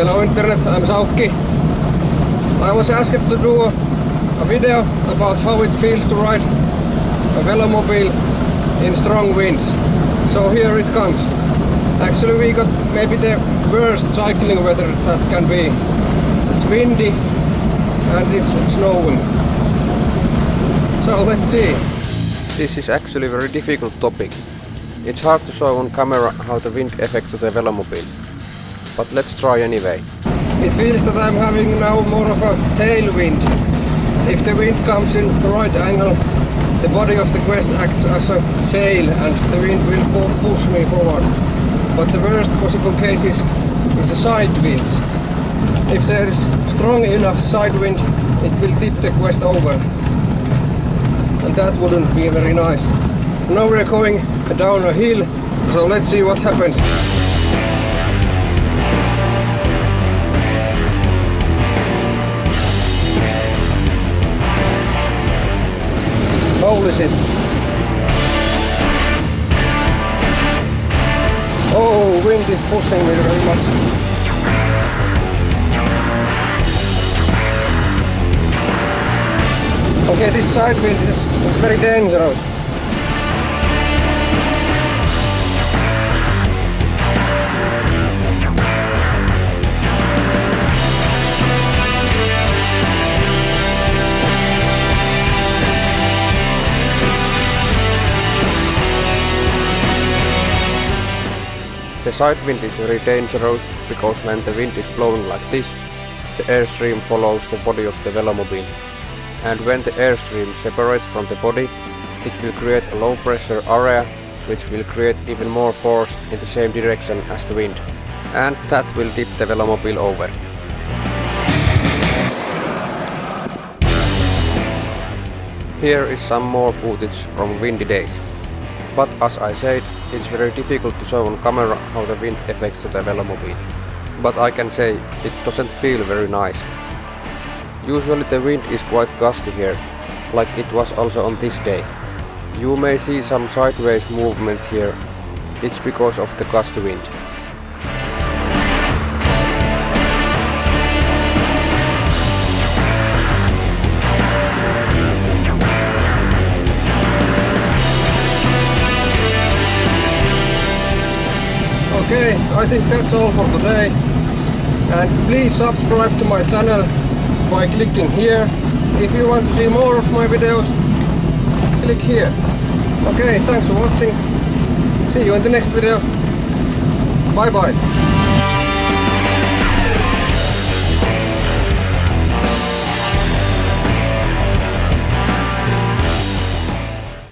Hello Internet, I'm Saukki. I was asked to do a video about how it feels to ride a Velomobile in strong winds. So here it comes. Actually we got maybe the worst cycling weather that can be. It's windy and it's snowing. So let's see. This is actually a very difficult topic. It's hard to show on camera how the wind affects the Velomobile. But let's try anyway. It feels that I'm having now more of a tailwind. If the wind comes in the right angle, the body of the Quest acts as a sail and the wind will push me forward. But the worst possible case is the side winds. If there is strong enough side wind, it will tip the Quest over. And that wouldn't be very nice. Now we're going down a hill, so let's see what happens. Holy shit. Oh, wind is pushing me very much. Okay, this side wind is very dangerous. The side wind is very dangerous because when the wind is blowing like this, the airstream follows the body of the Velomobile. And when the airstream separates from the body, it will create a low pressure area which will create even more force in the same direction as the wind. And that will tip the Velomobile over. Here is some more footage from windy days. But as I said, it's very difficult to show on camera how the wind affects the Velomobile. But I can say it doesn't feel very nice. Usually the wind is quite gusty here, like it was also on this day. You may see some sideways movement here. It's because of the gusty wind. Okay, I think that's all for today. And please subscribe to my channel by clicking here. If you want to see more of my videos, click here. Okay, thanks for watching. See you in the next video. Bye bye.